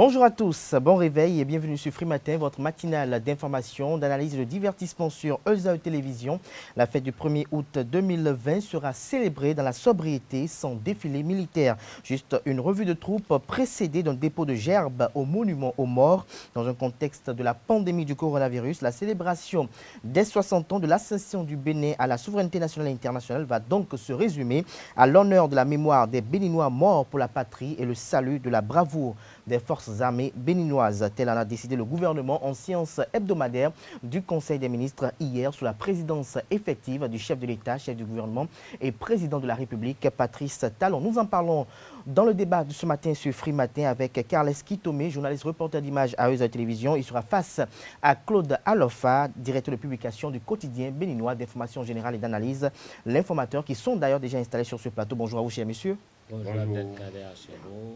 Bonjour à tous, bon réveil et bienvenue sur Free Matin, votre matinale d'information, d'analyse et de divertissement sur ESAE Télévision. La fête du 1er août 2020 sera célébrée dans la sobriété sans défilé militaire. Juste une revue de troupes précédée d'un dépôt de gerbes au monument aux morts. Dans un contexte de la pandémie du coronavirus, la célébration des 60 ans de l'accession du Bénin à la souveraineté nationale et internationale va donc se résumer à l'honneur de la mémoire des Béninois morts pour la patrie et le salut de la bravoure des forces armées béninoises. Tel en a décidé le gouvernement en séance hebdomadaire du Conseil des ministres hier sous la présidence effective du chef de l'État, chef du gouvernement et président de la République, Patrice Talon. Nous en parlons dans le débat de ce matin sur Free Matin avec Carles Kitomé, journaliste reporter d'images à ESAE Télévision. Il sera face à Claude Alofa, directeur de publication du quotidien béninois d'information générale et d'analyse, l'informateur, qui sont d'ailleurs déjà installés sur ce plateau. Bonjour à vous, chers messieurs. Bonjour.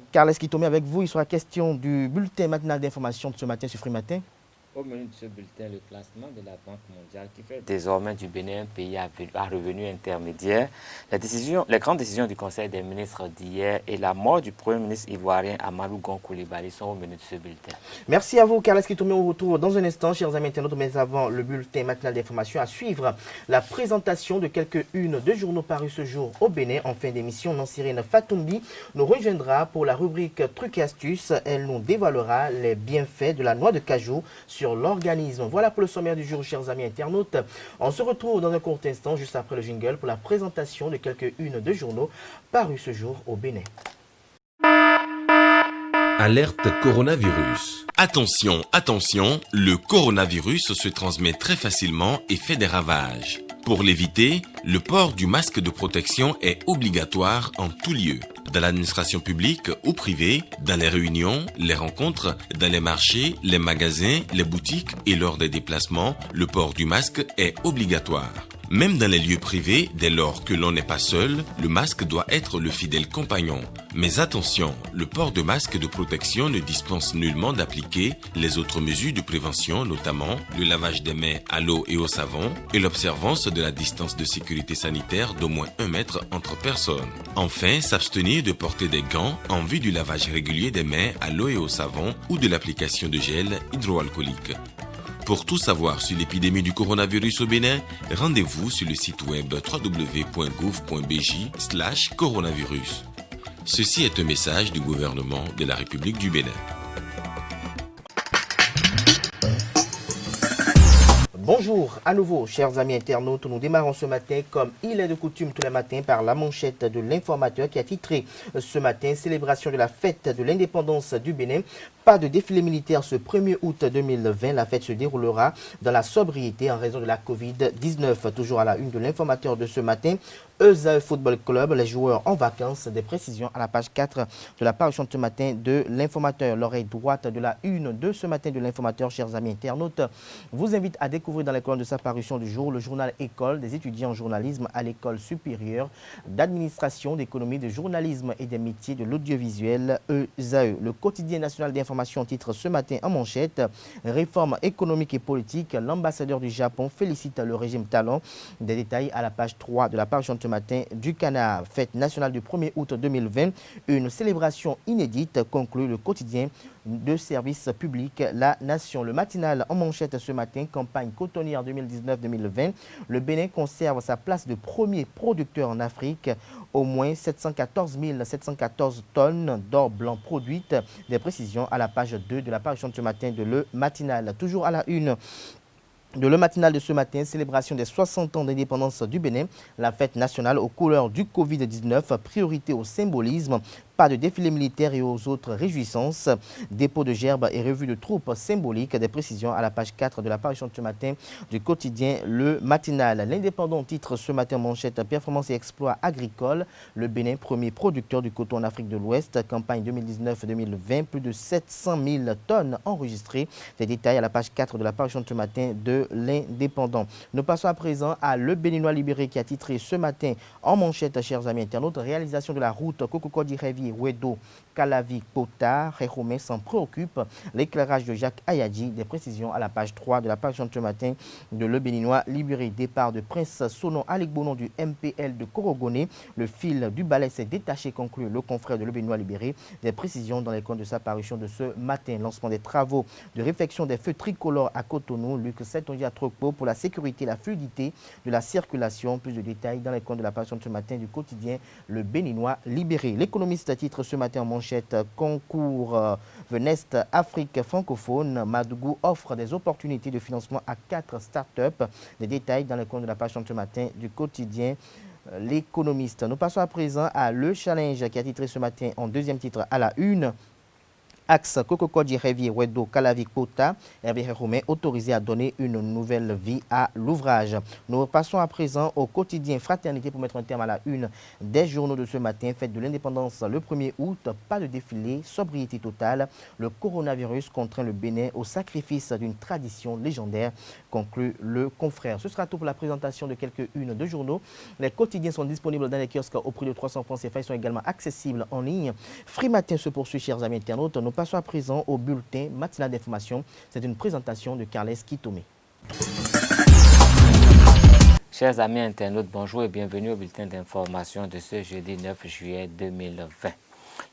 Carles Kitomé, avec vous, il sera question du bulletin matinal d'information de ce matin sur Free Matin. Au menu de ce bulletin, le classement de la Banque mondiale qui fait désormais du Bénin un pays à revenu intermédiaire, les grandes décisions du Conseil des ministres d'hier et la mort du Premier ministre ivoirien Amadou Gon Coulibaly sont au menu de ce bulletin. Merci à vous, Carles Kitomé. On retrouve dans un instant, chers amis internautes, mais avant le bulletin matinal d'information, à suivre la présentation de quelques-unes de journaux parus ce jour au Bénin. En fin d'émission, Nancirine Fatoumbi nous rejoindra pour la rubrique Trucs et astuces. Elle nous dévoilera les bienfaits de la noix de cajou sur l'organisme. Voilà pour le sommaire du jour, chers amis internautes. On se retrouve dans un court instant, juste après le jingle, pour la présentation de quelques-unes de journaux parus ce jour au Bénin. Alerte coronavirus. Attention, attention, le coronavirus se transmet très facilement et fait des ravages. Pour l'éviter, le port du masque de protection est obligatoire en tout lieu. Dans l'administration publique ou privée, dans les réunions, les rencontres, dans les marchés, les magasins, les boutiques et lors des déplacements, le port du masque est obligatoire. Même dans les lieux privés, dès lors que l'on n'est pas seul, le masque doit être le fidèle compagnon. Mais attention, le port de masque de protection ne dispense nullement d'appliquer les autres mesures de prévention, notamment le lavage des mains à l'eau et au savon et l'observance de la distance de sécurité sanitaire d'au moins 1 mètre entre personnes. Enfin, s'abstenir de porter des gants en vue du lavage régulier des mains à l'eau et au savon ou de l'application de gel hydroalcoolique. Pour tout savoir sur l'épidémie du coronavirus au Bénin, rendez-vous sur le site web www.gouv.bj/coronavirus. Ceci est un message du gouvernement de la République du Bénin. Bonjour à nouveau, chers amis internautes. Nous démarrons ce matin, comme il est de coutume tous les matins, par la manchette de l'informateur qui a titré ce matin « Célébration de la fête de l'indépendance du Bénin ». Pas de défilé militaire ce 1er août 2020. La fête se déroulera dans la sobriété en raison de la Covid-19. Toujours à la une de l'informateur de ce matin, ESAE Football Club, les joueurs en vacances. Des précisions à la page 4 de la parution de ce matin de l'informateur. L'oreille droite de la une de ce matin de l'informateur, chers amis internautes, vous invite à découvrir dans les colonnes de sa parution du jour le journal École des étudiants en journalisme à l'École supérieure d'administration, d'économie, de journalisme et des métiers de l'audiovisuel, ESAE. Le quotidien national d'information titre ce matin en manchette « Réforme économique et politique, l'ambassadeur du Japon félicite le régime Talon ». Des détails à la page 3 de la parution de ce matin du Canard. Fête nationale du 1er août 2020, une célébration inédite, conclut le quotidien de service public La Nation. Le matinal en manchette ce matin, campagne cotonnière 2019-2020. Le Bénin conserve sa place de premier producteur en Afrique. Au moins 714 714 tonnes d'or blanc produites. Des précisions à la page 2 de la parution de ce matin de Le Matinal. Toujours à la une de Le Matinal de ce matin, célébration des 60 ans d'indépendance du Bénin, la fête nationale aux couleurs du Covid-19, priorité au symbolisme, pas de défilé militaire et aux autres réjouissances, dépôt de gerbes et revue de troupes symboliques, des précisions à la page 4 de la parution de ce matin du quotidien Le Matinal. L'Indépendant titre ce matin manchette performance et exploits agricoles, le Bénin premier producteur du coton en Afrique de l'Ouest, campagne 2019-2020, plus de 700 000 tonnes enregistrées, des détails à la page 4 de la parution de ce matin de L'Indépendant. Nous passons à présent à Le Béninois libéré qui a titré ce matin en manchette, chers amis internautes, réalisation de la route Cococodi-Révi Révi Wedo Kalavi Pota, Réhomé s'en préoccupe. L'éclairage de Jacques Ayadji, des précisions à la page 3 de la page ce matin de Le Béninois libéré. Départ de Prince Sonon Aligbonon du MPL de Korogoné. Le fil du balai s'est détaché, conclut le confrère de Le Béninois libéré. Des précisions dans les comptes de sa parution de ce matin. Lancement des travaux de réfection des feux tricolores à Cotonou. Luc Setondia Trocpo pour la sécurité et la fluidité de la circulation. Plus de détails dans les comptes de la parution de ce matin du quotidien Le Béninois libéré. L'économiste à titre ce matin en manchette, concours Venest Afrique francophone. Madougou offre des opportunités de financement à 4 startups. Des détails dans les comptes de la page de ce matin du quotidien L'économiste. Nous passons à présent à Le Challenge qui a titré ce matin en deuxième titre à la une. Axe Kokokodji Révi Wedo Kalavik Pota, Hervé Romain autorisé à donner une nouvelle vie à l'ouvrage. Nous passons à présent au quotidien Fraternité pour mettre un terme à la une des journaux de ce matin. Fête de l'indépendance le 1er août, pas de défilé, sobriété totale. Le coronavirus contraint le Bénin au sacrifice d'une tradition légendaire, conclut le confrère. Ce sera tout pour la présentation de quelques-unes de journaux. Les quotidiens sont disponibles dans les kiosques au prix de 300 francs CFA. Ils sont également accessibles en ligne. Free Matin se poursuit, chers amis internautes. Nous passons à présent au bulletin matinal d'information. C'est une présentation de Carles Kitomé. Chers amis internautes, bonjour et bienvenue au bulletin d'information de ce jeudi 9 juillet 2020.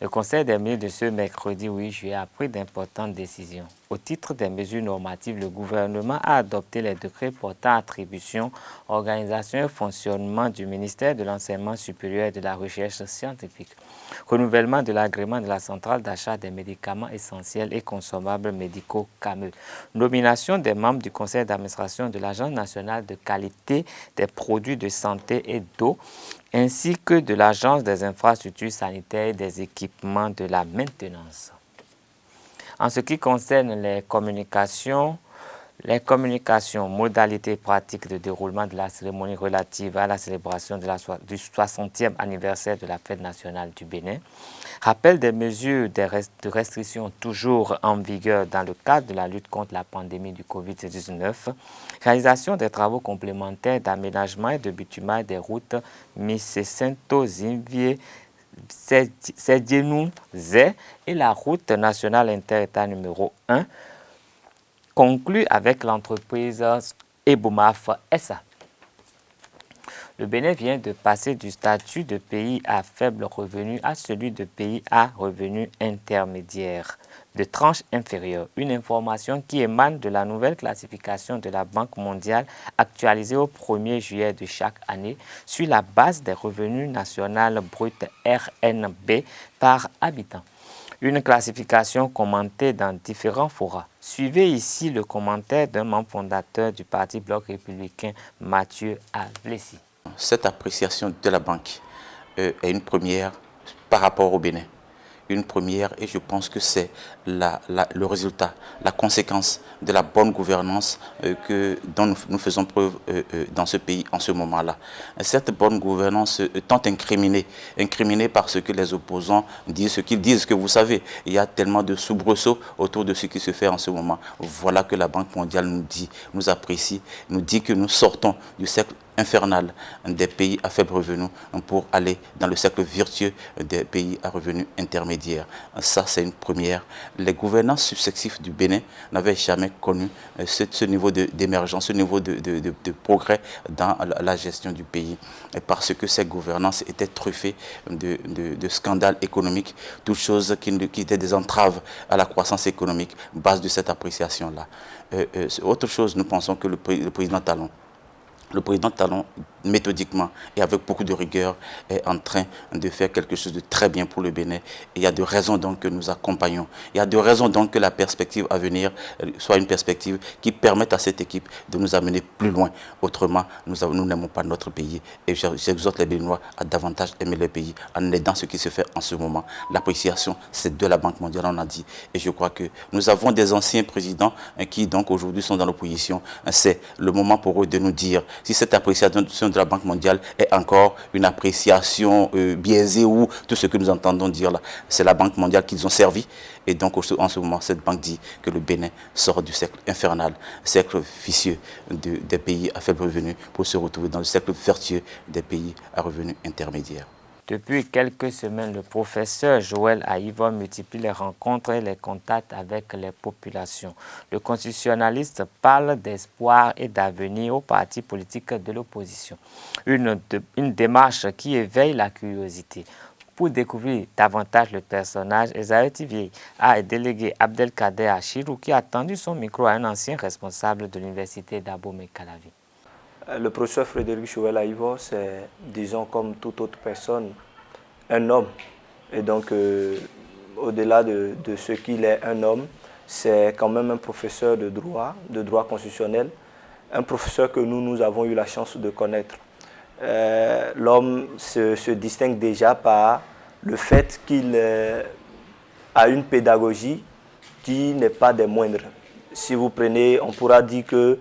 Le Conseil des ministres de ce mercredi 8 juillet a pris d'importantes décisions. Au titre des mesures normatives, le gouvernement a adopté les décrets portant attribution, organisation et fonctionnement du ministère de l'Enseignement supérieur et de la Recherche scientifique, renouvellement de l'agrément de la centrale d'achat des médicaments essentiels et consommables médicaux CAME, nomination des membres du conseil d'administration de l'Agence nationale de qualité des produits de santé et d'eau, ainsi que de l'Agence des infrastructures sanitaires et des équipements de la maintenance. En ce qui concerne les communications, modalités pratiques de déroulement de la cérémonie relative à la célébration du 60e anniversaire de la fête nationale du Bénin, rappel des mesures de restriction toujours en vigueur dans le cadre de la lutte contre la pandémie du Covid-19, réalisation des travaux complémentaires d'aménagement et de bitumage des routes Missé-Saint-Zinvier, Sédienou-Zé et la route nationale inter-État numéro 1, conclu avec l'entreprise Ebomaf SA. Le Bénin vient de passer du statut de pays à faible revenu à celui de pays à revenu intermédiaire, de tranche inférieure. Une information qui émane de la nouvelle classification de la Banque mondiale actualisée au 1er juillet de chaque année sur la base des revenus nationaux bruts RNB par habitant. Une classification commentée dans différents forats. Suivez ici le commentaire d'un membre fondateur du Parti Bloc républicain, Mathieu Avlessi. Cette appréciation de la banque est une première par rapport au Bénin. Une première, et je pense que c'est le résultat, la conséquence de la bonne gouvernance dont nous faisons preuve dans ce pays en ce moment-là. Cette bonne gouvernance tant incriminée parce que les opposants disent ce qu'ils disent, que vous savez, il y a tellement de soubresauts autour de ce qui se fait en ce moment. Voilà que la Banque mondiale nous dit, nous apprécie, nous dit que nous sortons du cercle infernal des pays à faible revenu pour aller dans le cercle vertueux des pays à revenus intermédiaires. Ça, c'est une première. Les gouvernances successives du Bénin n'avaient jamais connu ce niveau d'émergence, ce niveau de progrès dans la gestion du pays, parce que ces gouvernances étaient truffées de scandales économiques, toutes choses qui étaient des entraves à la croissance économique, base de cette appréciation-là. Autre chose, nous pensons que le président Talon, méthodiquement et avec beaucoup de rigueur, est en train de faire quelque chose de très bien pour le Bénin. Et il y a de raisons donc que nous accompagnons. Il y a de raisons donc que la perspective à venir soit une perspective qui permette à cette équipe de nous amener plus loin. Autrement, nous n'aimons pas notre pays. Et j'exhorte les Béninois à davantage aimer le pays en aidant ce qui se fait en ce moment. L'appréciation, c'est de la Banque mondiale, on a dit. Et je crois que nous avons des anciens présidents qui donc aujourd'hui sont dans l'opposition. C'est le moment pour eux de nous dire si cette appréciation de la Banque mondiale est encore une appréciation biaisée ou tout ce que nous entendons dire là. C'est la Banque mondiale qu'ils ont servi. Et donc en ce moment, cette banque dit que le Bénin sort du cercle infernal, cercle vicieux des pays à faible revenu pour se retrouver dans le cercle vertueux des pays à revenus intermédiaires. Depuis quelques semaines, le professeur Joël Aïvo multiplie les rencontres et les contacts avec les populations. Le constitutionnaliste parle d'espoir et d'avenir aux partis politiques de l'opposition. Une démarche qui éveille la curiosité. Pour découvrir davantage le personnage, Esaïe TV a délégué Abdelkader Achirou qui a tendu son micro à un ancien responsable de l'université d'Abomey-Calavi. Le professeur Frédéric Joël Aïvo, c'est, disons, comme toute autre personne, un homme. Et donc, au-delà de ce qu'il est un homme, c'est quand même un professeur de droit constitutionnel, un professeur que nous avons eu la chance de connaître. L'homme se distingue déjà par le fait qu'il a une pédagogie qui n'est pas des moindres. Si vous prenez, on pourra dire que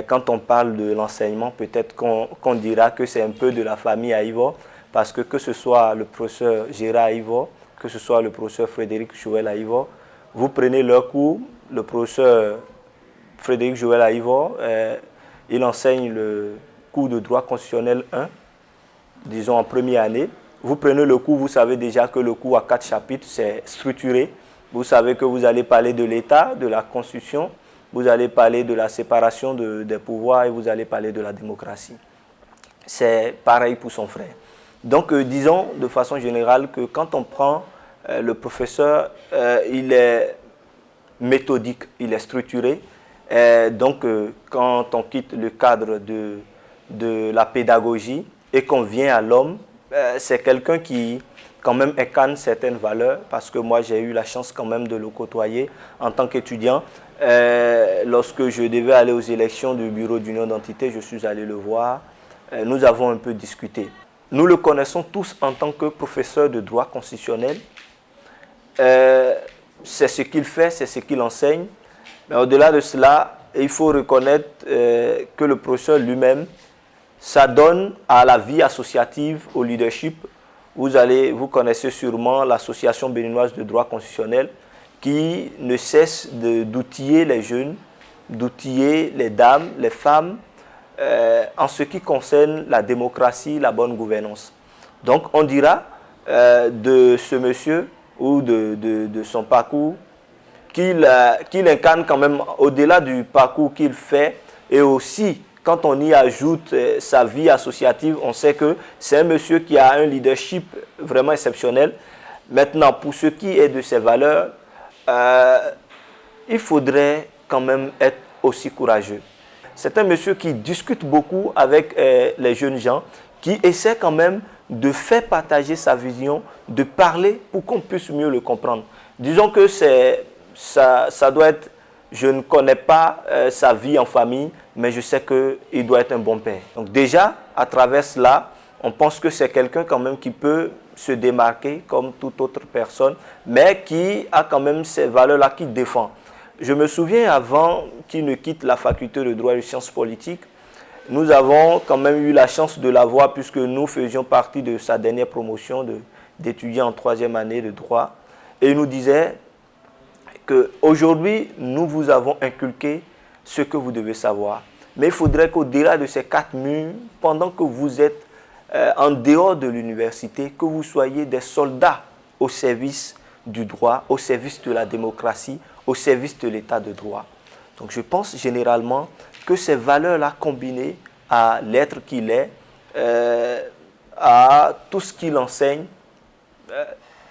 quand on parle de l'enseignement, peut-être qu'on dira que c'est un peu de la famille Aïvo, parce que ce soit le professeur Gérard Aïvo, que ce soit le professeur Frédéric Joël Aïvo, vous prenez leur cours, le professeur Frédéric Joël Aïvo, il enseigne le cours de droit constitutionnel 1, disons en première année. Vous prenez le cours, vous savez déjà que le cours a 4 chapitres, c'est structuré. Vous savez que vous allez parler de l'État, de la Constitution, vous allez parler de la séparation des pouvoirs et vous allez parler de la démocratie. C'est pareil pour son frère. Donc disons de façon générale que quand on prend le professeur, il est méthodique, il est structuré. Donc, quand on quitte le cadre de la pédagogie et qu'on vient à l'homme, c'est quelqu'un qui, quand même, incarne certaines valeurs, parce que moi, j'ai eu la chance quand même de le côtoyer en tant qu'étudiant. Lorsque je devais aller aux élections du bureau d'union d'entité, je suis allé le voir. Nous avons un peu discuté. Nous le connaissons tous en tant que professeur de droit constitutionnel. C'est ce qu'il fait, c'est ce qu'il enseigne. Mais au-delà de cela, il faut reconnaître que le professeur lui-même s'adonne à la vie associative, au leadership. Vous connaissez sûrement l'association béninoise de droit constitutionnel qui ne cesse d'outiller les jeunes, d'outiller les dames, les femmes, en ce qui concerne la démocratie, la bonne gouvernance. Donc on dira de ce monsieur ou de son parcours qu'il incarne quand même au-delà du parcours qu'il fait, et aussi quand on y ajoute sa vie associative, on sait que c'est un monsieur qui a un leadership vraiment exceptionnel. Maintenant, pour ce qui est de ses valeurs, il faudrait quand même être aussi courageux. C'est un monsieur qui discute beaucoup avec les jeunes gens, qui essaie quand même de faire partager sa vision, de parler pour qu'on puisse mieux le comprendre. Disons que ça doit être, je ne connais pas sa vie en famille, mais je sais qu'il doit être un bon père. Donc déjà, à travers cela, on pense que c'est quelqu'un quand même qui peut se démarquer comme toute autre personne, mais qui a quand même ces valeurs-là qu'il défend. Je me souviens, avant qu'il ne quitte la faculté de droit et de sciences politiques, nous avons quand même eu la chance de la voir puisque nous faisions partie de sa dernière promotion d'étudiants en 3e année de droit. Et il nous disait qu'aujourd'hui, nous vous avons inculqué ce que vous devez savoir. Mais il faudrait qu'au-delà de ces 4 murs, pendant que vous êtes en dehors de l'université, que vous soyez des soldats au service du droit, au service de la démocratie, au service de l'état de droit. Donc je pense généralement que ces valeurs-là combinées à l'être qu'il est, à tout ce qu'il enseigne,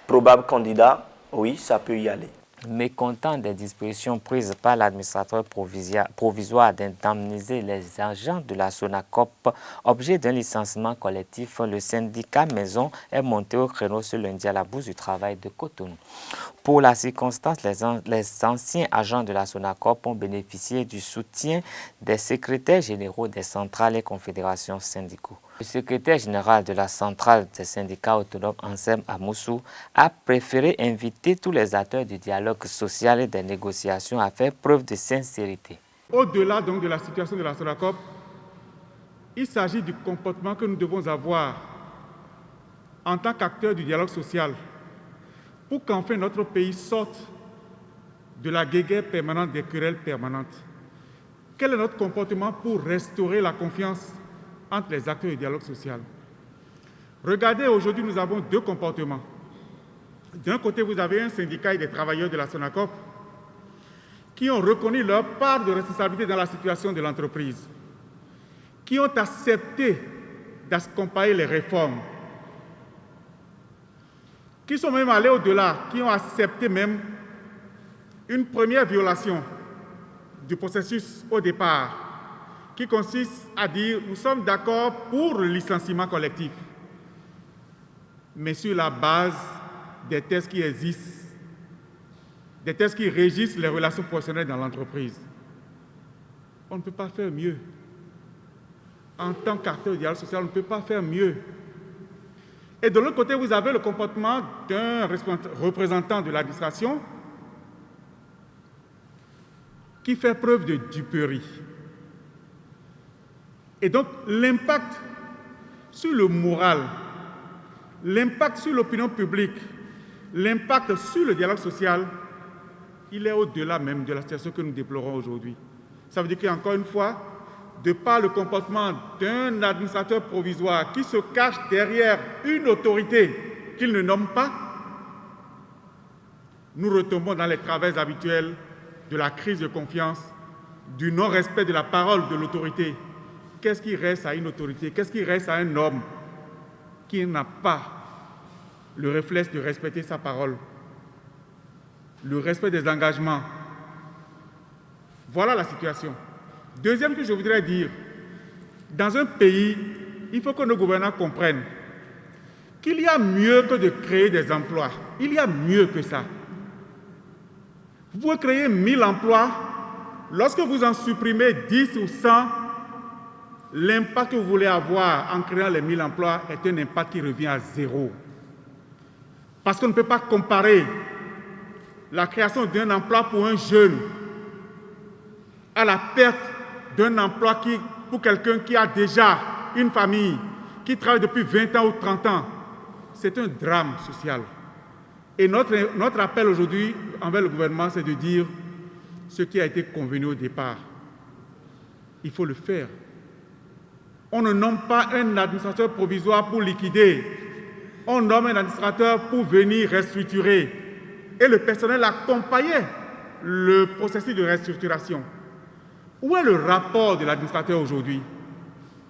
probable candidat, oui, ça peut y aller. Mécontent des dispositions prises par l'administrateur provisoire d'indemniser les agents de la SONACOP, objet d'un licenciement collectif, le syndicat Maison est monté au créneau ce lundi à la Bourse du Travail de Cotonou. Pour la circonstance, les anciens agents de la SONACOP ont bénéficié du soutien des secrétaires généraux des centrales et confédérations syndicaux. Le secrétaire général de la centrale des syndicats autonomes, Ansem Amoussou, a préféré inviter tous les acteurs du dialogue social et des négociations à faire preuve de sincérité. Au-delà donc de la situation de la SONACOP, il s'agit du comportement que nous devons avoir en tant qu'acteurs du dialogue social pour qu'enfin notre pays sorte de la guéguerre permanente, des querelles permanentes. Quel est notre comportement pour restaurer la confiance entre les acteurs du dialogue social? Regardez, aujourd'hui, nous avons deux comportements. D'un côté, vous avez un syndicat et des travailleurs de la SONACOP qui ont reconnu leur part de responsabilité dans la situation de l'entreprise, qui ont accepté d'accompagner les réformes, qui sont même allés au-delà, qui ont accepté même une première violation du processus au départ, qui consiste à dire « nous sommes d'accord pour le licenciement collectif », mais sur la base des textes qui existent, des textes qui régissent les relations professionnelles dans l'entreprise. On ne peut pas faire mieux. En tant qu'acteur du dialogue social, on ne peut pas faire mieux. Et de l'autre côté, vous avez le comportement d'un représentant de l'administration qui fait preuve de duperie. Et donc, l'impact sur le moral, l'impact sur l'opinion publique, l'impact sur le dialogue social, il est au-delà même de la situation que nous déplorons aujourd'hui. Ça veut dire qu'encore une fois, de par le comportement d'un administrateur provisoire qui se cache derrière une autorité qu'il ne nomme pas, nous retombons dans les travers habituels de la crise de confiance, du non-respect de la parole de l'autorité. Qu'est-ce qui reste à une autorité? Qu'est-ce qui reste à un homme qui n'a pas le réflexe de respecter sa parole, le respect des engagements? Voilà la situation. Deuxième que je voudrais dire, dans un pays, il faut que nos gouvernants comprennent qu'il y a mieux que de créer des emplois. Il y a mieux que ça. Vous pouvez créer 1000 emplois. Lorsque vous en supprimez 10 ou 100, l'impact que vous voulez avoir en créant les 1000 emplois est un impact qui revient à zéro. Parce qu'on ne peut pas comparer la création d'un emploi pour un jeune à la perte d'un emploi pour quelqu'un qui a déjà une famille, qui travaille depuis 20 ans ou 30 ans. C'est un drame social. Et notre appel aujourd'hui envers le gouvernement, c'est de dire ce qui a été convenu au départ. Il faut le faire. On ne nomme pas un administrateur provisoire pour liquider. On nomme un administrateur pour venir restructurer. Et le personnel accompagnait le processus de restructuration. Où est le rapport de l'administrateur aujourd'hui?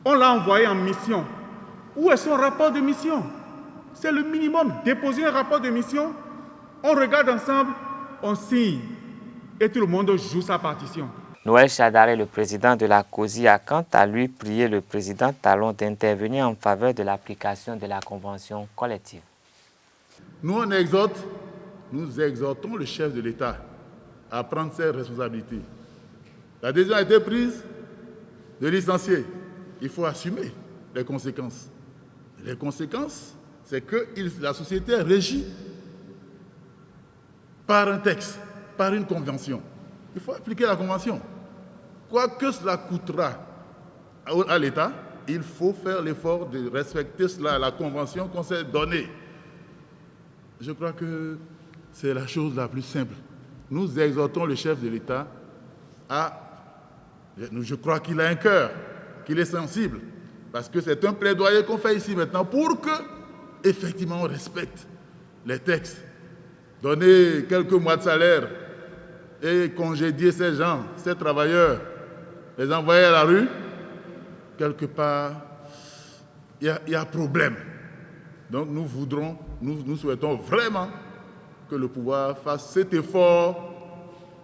On l'a envoyé en mission. Où est son rapport de mission? C'est le minimum. Déposer un rapport de mission, on regarde ensemble, on signe et tout le monde joue sa partition. Noël Chadaré, le président de la COSI, a quant à lui prié le président Talon d'intervenir en faveur de l'application de la convention collective. Nous exhortons le chef de l'État à prendre ses responsabilités. La décision a été prise de licencier. Il faut assumer les conséquences. Les conséquences, c'est que la société est régie par un texte, par une convention. Il faut appliquer la convention. Quoi que cela coûtera à l'État, il faut faire l'effort de respecter cela, la convention qu'on s'est donnée. Je crois que c'est la chose la plus simple. Nous exhortons le chef de l'État à... Je crois qu'il a un cœur, qu'il est sensible, parce que c'est un plaidoyer qu'on fait ici maintenant pour que, effectivement, on respecte les textes. Donner quelques mois de salaire et congédier ces gens, ces travailleurs, les envoyer à la rue, quelque part, il y a problème. Donc nous souhaitons vraiment que le pouvoir fasse cet effort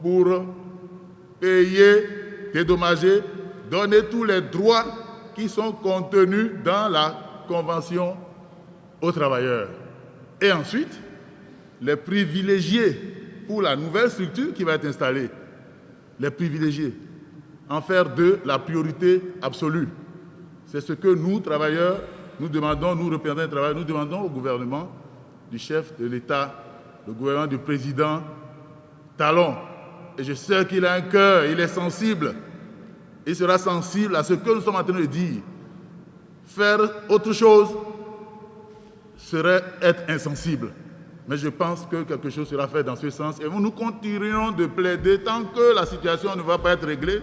pour payer, dédommager, donner tous les droits qui sont contenus dans la Convention aux travailleurs. Et ensuite, les privilégiés pour la nouvelle structure qui va être installée, les privilégiés, en faire d'eux la priorité absolue. C'est ce que nous, travailleurs, nous demandons, nous représentants des travailleurs, nous demandons au gouvernement du chef de l'État, le gouvernement du président Talon. Et je sais qu'il a un cœur, il est sensible. Il sera sensible à ce que nous sommes en train de dire. Faire autre chose serait être insensible. Mais je pense que quelque chose sera fait dans ce sens. Et nous continuerons de plaider tant que la situation ne va pas être réglée.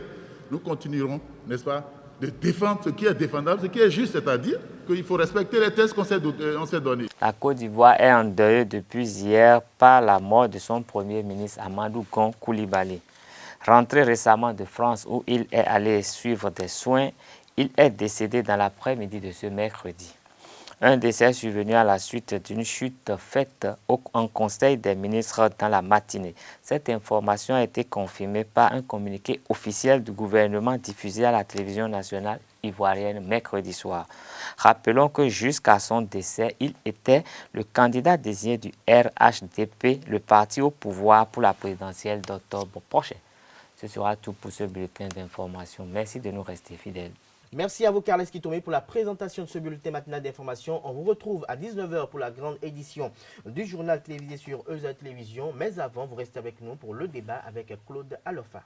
Nous continuerons, n'est-ce pas, de défendre ce qui est défendable, ce qui est juste, c'est-à-dire qu'il faut respecter les tests qu'on s'est donnés. La Côte d'Ivoire est endeuillée depuis hier par la mort de son premier ministre Amadou Gon Coulibaly. Rentré récemment de France où il est allé suivre des soins, il est décédé dans l'après-midi de ce mercredi. Un décès survenu à la suite d'une chute faite en Conseil des ministres dans la matinée. Cette information a été confirmée par un communiqué officiel du gouvernement diffusé à la télévision nationale ivoirienne mercredi soir. Rappelons que jusqu'à son décès, il était le candidat désigné du RHDP, le parti au pouvoir pour la présidentielle d'octobre prochain. Ce sera tout pour ce bulletin d'information. Merci de nous rester fidèles. Merci à vous, Carles Kitomé, pour la présentation de ce bulletin matinal d'information. On vous retrouve à 19 h pour la grande édition du journal télévisé sur EZA Télévision. Mais avant, vous restez avec nous pour le débat avec Claude Alofa.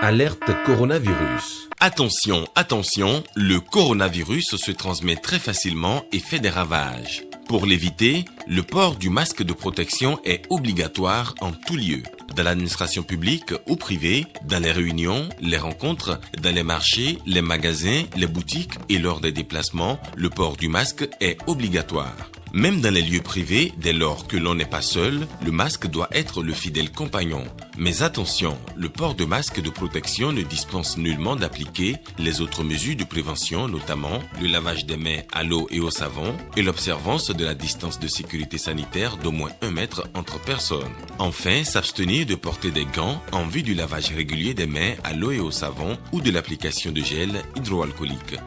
Alerte coronavirus. Attention, attention, le coronavirus se transmet très facilement et fait des ravages. Pour l'éviter, le port du masque de protection est obligatoire en tout lieu. Dans l'administration publique ou privée, dans les réunions, les rencontres, dans les marchés, les magasins, les boutiques et lors des déplacements, le port du masque est obligatoire. Même dans les lieux privés, dès lors que l'on n'est pas seul, le masque doit être le fidèle compagnon. Mais attention, le port de masque de protection ne dispense nullement d'appliquer les autres mesures de prévention, notamment le lavage des mains à l'eau et au savon et l'observance de la distance de sécurité sanitaire d'au moins 1 mètre entre personnes. Enfin, s'abstenir de porter des gants en vue du lavage régulier des mains à l'eau et au savon ou de l'application de gel hydroalcoolique.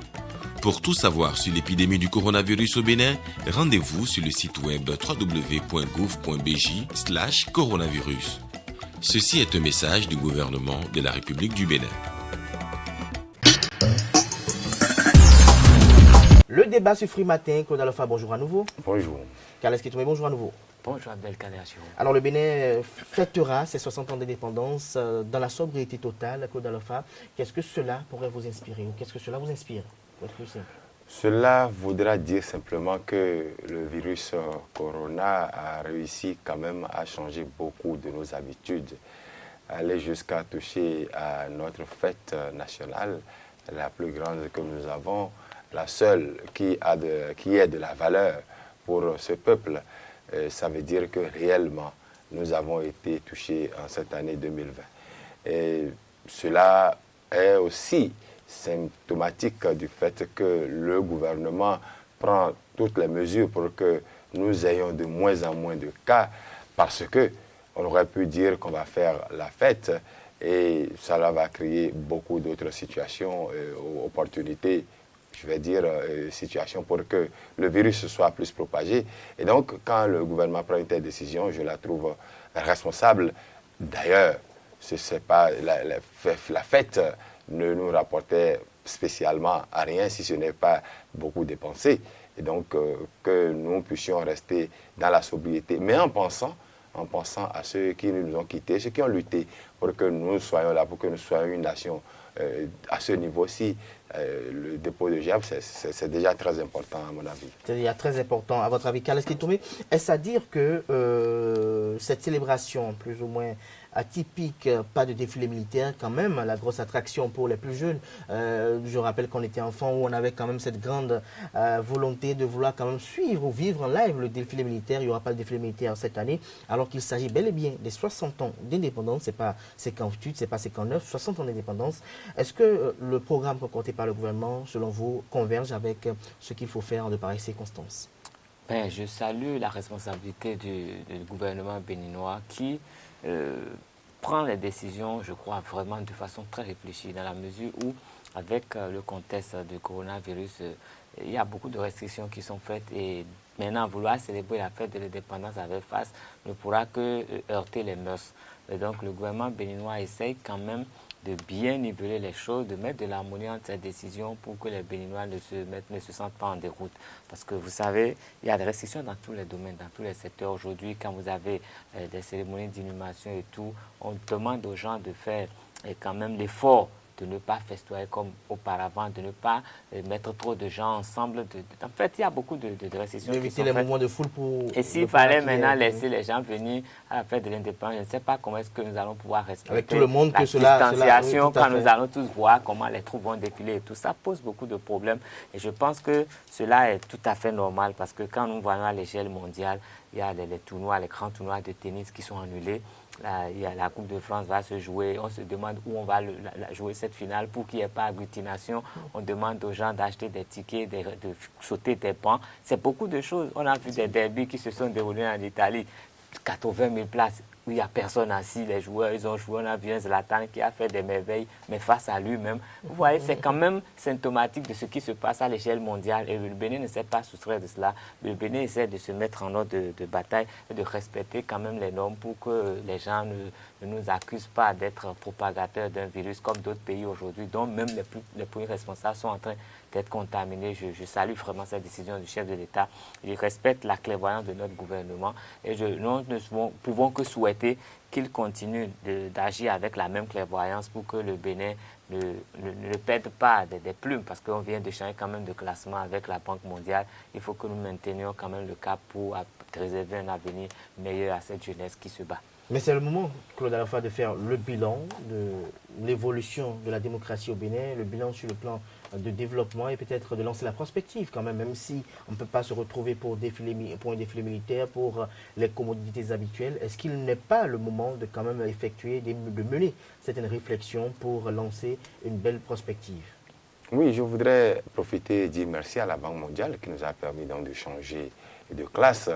Pour tout savoir sur l'épidémie du coronavirus au Bénin, rendez-vous sur le site web www.gouv.bj/coronavirus. Ceci est un message du gouvernement de la République du Bénin. Le débat sur Free Matin. Claude Alofa, bonjour à nouveau. Bonjour. Carles Kitomé, bonjour à nouveau. Bonjour Abdelkader Chirou. Alors le Bénin fêtera ses 60 ans d'indépendance dans la sobriété totale. Claude Alofa, qu'est-ce que cela pourrait vous inspirer ou qu'est-ce que cela vous inspire? Cela voudra dire simplement que le virus Corona a réussi quand même à changer beaucoup de nos habitudes, aller jusqu'à toucher à notre fête nationale, la plus grande que nous avons, la seule qui est de la valeur pour ce peuple. Ça veut dire que réellement, nous avons été touchés en cette année 2020. Et cela est aussi symptomatique du fait que le gouvernement prend toutes les mesures pour que nous ayons de moins en moins de cas, parce que on aurait pu dire qu'on va faire la fête et cela va créer beaucoup d'autres situations, opportunités, je vais dire, situations pour que le virus soit plus propagé. Et donc, quand le gouvernement prend une telle décision, je la trouve responsable. D'ailleurs, c'est pas la fête ne nous rapportait spécialement à rien si ce n'est pas beaucoup dépensé. Et donc, que nous puissions rester dans la sobriété, mais en pensant à ceux qui nous ont quittés, ceux qui ont lutté pour que nous soyons là, pour que nous soyons une nation à ce niveau-ci. Le dépôt de gerbe, c'est déjà très important à mon avis. C'est déjà très important. À votre avis, Carles Kitomé, est-ce à dire que cette célébration, plus ou moins atypique, pas de défilé militaire, quand même, la grosse attraction pour les plus jeunes. Je rappelle qu'on était enfant où on avait quand même cette grande volonté de vouloir quand même suivre ou vivre en live le défilé militaire. Il n'y aura pas de défilé militaire cette année, alors qu'il s'agit bel et bien des 60 ans d'indépendance. Ce n'est pas 58, ce n'est pas 59, 60 ans d'indépendance. Est-ce que le programme concocté par le gouvernement, selon vous, converge avec ce qu'il faut faire de pareilles circonstances? Ben, je salue la responsabilité du gouvernement béninois qui prend les décisions, je crois, vraiment de façon très réfléchie, dans la mesure où, avec le contexte du coronavirus, il y a beaucoup de restrictions qui sont faites et maintenant, vouloir célébrer la fête de l'indépendance avec face ne pourra que heurter les mœurs. Et donc, le gouvernement béninois essaye quand même de bien niveler les choses, de mettre de l'harmonie entre ces décisions pour que les Béninois ne se sentent pas en déroute. Parce que vous savez, il y a des restrictions dans tous les domaines, dans tous les secteurs. Aujourd'hui, quand vous avez des cérémonies d'inhumation et tout, on demande aux gens de faire quand même l'effort de ne pas festoyer comme auparavant, de ne pas mettre trop de gens ensemble. En fait, il y a beaucoup de restrictions qui sont éviter les moments de foule pour... Et s'il fallait maintenant laisser les gens venir à la fête de l'indépendance, je ne sais pas comment est-ce que nous allons pouvoir respecter avec tout le monde la que cela, distanciation oui, quand nous allons tous voir comment les troupes vont défiler et tout ça pose beaucoup de problèmes. Et je pense que cela est tout à fait normal parce que quand nous voyons à l'échelle mondiale, il y a les tournois, les grands tournois de tennis qui sont annulés. Là, il y a la Coupe de France va se jouer. On se demande où on va jouer cette finale pour qu'il n'y ait pas agglutination. On demande aux gens d'acheter des tickets, de sauter des bancs. C'est beaucoup de choses. On a vu des derbys qui se sont déroulés en Italie. 80 000 places où il n'y a personne assis. Les joueurs, ils ont joué. On a vu un Zlatan qui a fait des merveilles, mais face à lui-même. Vous voyez, c'est quand même symptomatique de ce qui se passe à l'échelle mondiale. Et le Bénin ne s'est pas soustraire de cela. Le Bénin essaie de se mettre en ordre de bataille et de respecter quand même les normes pour que les gens ne nous accusent pas d'être propagateurs d'un virus comme d'autres pays aujourd'hui, dont même les premiers responsables sont en train d'être contaminés. Je salue vraiment cette décision du chef de l'État. Il respecte la clairvoyance de notre gouvernement et nous ne pouvons que souhaiter qu'il continue d'agir avec la même clairvoyance pour que le Bénin ne perde pas des plumes, parce qu'on vient de changer quand même de classement avec la Banque mondiale. Il faut que nous maintenions quand même le cap pour réserver un avenir meilleur à cette jeunesse qui se bat. Mais c'est le moment, Claude Alpha, de faire le bilan de l'évolution de la démocratie au Bénin, le bilan sur le plan de développement et peut-être de lancer la prospective quand même si on ne peut pas se retrouver pour un défilé militaire, pour les commodités habituelles. Est-ce qu'il n'est pas le moment de quand même effectuer, de mener certaines réflexions pour lancer une belle prospective? Oui, je voudrais profiter et dire merci à la Banque mondiale qui nous a permis donc de changer de classe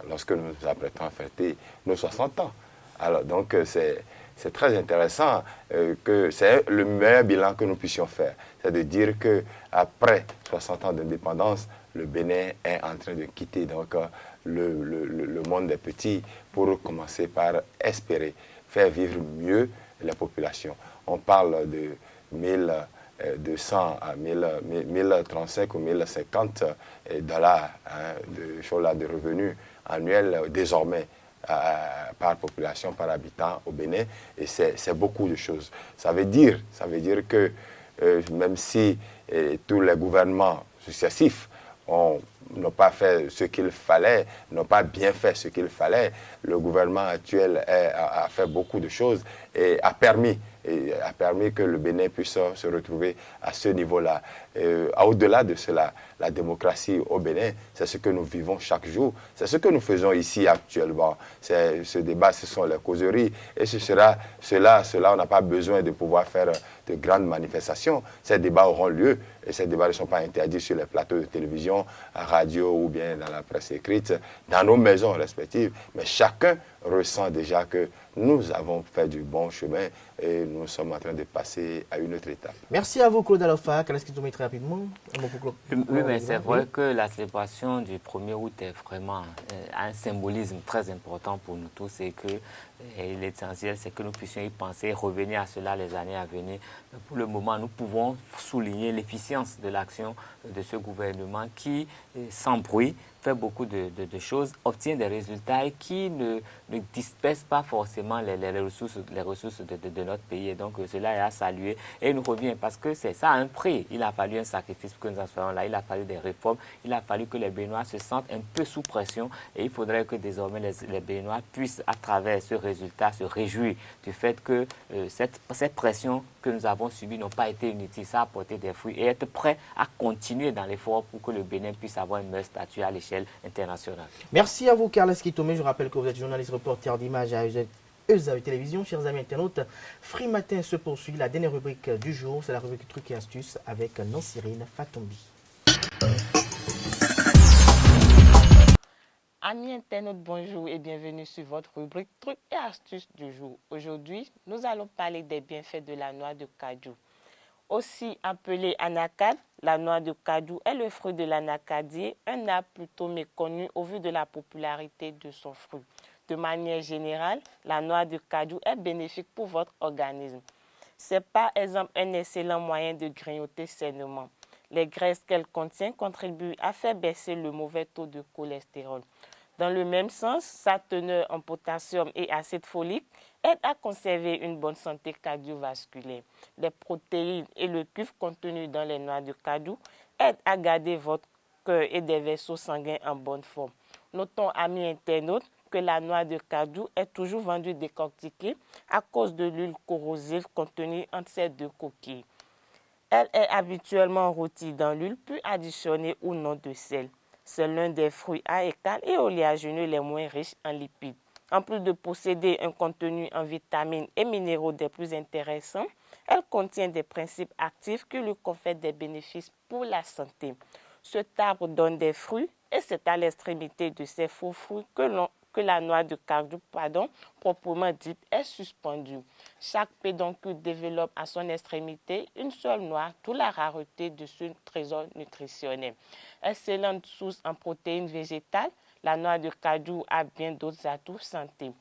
lorsque nous nous apprêtons à fêter nos 60 ans. Alors donc c'est très intéressant que c'est le meilleur bilan que nous puissions faire. C'est de dire qu'après 60 ans d'indépendance, le Bénin est en train de quitter donc, le monde des petits pour commencer par espérer faire vivre mieux la population. On parle de 1200 à 1035 ou 1050 dollars de revenus annuels désormais par population, par habitant au Bénin, et c'est beaucoup de choses. Ça veut dire que même si tous les gouvernements successifs n'ont pas fait ce qu'il fallait, n'ont pas bien fait ce qu'il fallait, le gouvernement actuel a fait beaucoup de choses et a permis que le Bénin puisse se retrouver à ce niveau-là. Au-delà de cela, la démocratie au Bénin, c'est ce que nous vivons chaque jour. C'est ce que nous faisons ici actuellement. Ce débat, ce sont les causeries. Et cela, on n'a pas besoin de pouvoir faire de grandes manifestations. Ces débats auront lieu. Et ces débats ne sont pas interdits sur les plateaux de télévision, à radio ou bien dans la presse écrite, dans nos maisons respectives. Mais chacun ressent déjà que nous avons fait du bon chemin et nous sommes en train de passer à une autre étape. Merci à vous, Claude Alpha. Qu'est-ce qui tombe très rapidement? Oui, mais c'est vrai que la célébration du 1er août est vraiment un symbolisme très important pour nous tous et que l'essentiel, c'est que nous puissions y penser, revenir à cela les années à venir. Mais pour le moment, nous pouvons souligner l'efficience de l'action de ce gouvernement qui, sans bruit, fait beaucoup de choses, obtient des résultats et qui ne disperse pas forcément les ressources de notre pays. Et donc, cela est à saluer. Et il nous revient parce que ça a un prix. Il a fallu un sacrifice pour que nous en soyons là. Il a fallu des réformes. Il a fallu que les Béninois se sentent un peu sous pression. Et il faudrait que désormais les Béninois puissent, à travers ce résultat, se réjouir du fait que cette pression que nous avons subie n'ont pas été inutiles. Ça a apporté des fruits et être prêt à continuer dans l'effort pour que le Bénin puisse avoir une meilleure statue à l'échelle internationale. Merci à vous, Carles Kitomé. Je rappelle que vous êtes journaliste reporter d'image à ESAV Télévision. Chers amis internautes, Free Matin se poursuit. La dernière rubrique du jour, c'est la rubrique Trucs et Astuces avec Nancirine Fatombi. Amis internautes, bonjour et bienvenue sur votre rubrique Trucs et Astuces du jour. Aujourd'hui, nous allons parler des bienfaits de la noix de cajou. Aussi appelée anacarde, la noix de cajou est le fruit de l'anacadier, un arbre plutôt méconnu au vu de la popularité de son fruit. De manière générale, la noix de cajou est bénéfique pour votre organisme. C'est par exemple un excellent moyen de grignoter sainement. Les graisses qu'elle contient contribuent à faire baisser le mauvais taux de cholestérol. Dans le même sens, sa teneur en potassium et acide folique aide à conserver une bonne santé cardiovasculaire. Les protéines et le cuivre contenus dans les noix de cajou aident à garder votre cœur et des vaisseaux sanguins en bonne forme. Notons, amis internautes, que la noix de cajou est toujours vendue décortiquée à cause de l'huile corrosive contenue entre ces deux coquilles. Elle est habituellement rôtie dans l'huile puis additionnée ou non de sel. C'est l'un des fruits à écailles et oléagineux les moins riches en lipides. En plus de posséder un contenu en vitamines et minéraux des plus intéressants, elle contient des principes actifs qui lui confèrent des bénéfices pour la santé. Cet arbre donne des fruits et c'est à l'extrémité de ces faux fruits que la noix de cajou, proprement dite, est suspendue. Chaque pédoncule développe à son extrémité une seule noix, d'où la rareté de ce trésor nutritionnel. Excellente source en protéines végétales, la noix de cajou a bien d'autres atouts santé.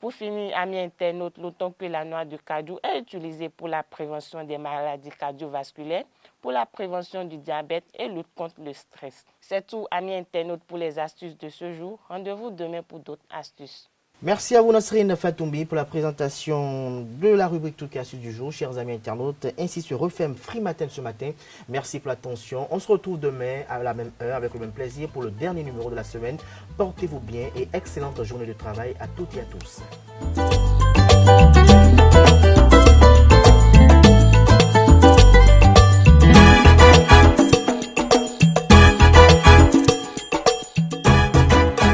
Pour finir, amis internautes, notons que la noix de cajou est utilisée pour la prévention des maladies cardiovasculaires, pour la prévention du diabète et lutte contre le stress. C'est tout, amis internautes, pour les astuces de ce jour. Rendez-vous demain pour d'autres astuces. Merci à vous, Nasrine Fatoumbi, pour la présentation de la rubrique Toutes les astuces du jour. Chers amis internautes, ainsi se referme Free Matin ce matin. Merci pour l'attention. On se retrouve demain à la même heure avec le même plaisir pour le dernier numéro de la semaine. Portez-vous bien et excellente journée de travail à toutes et à tous.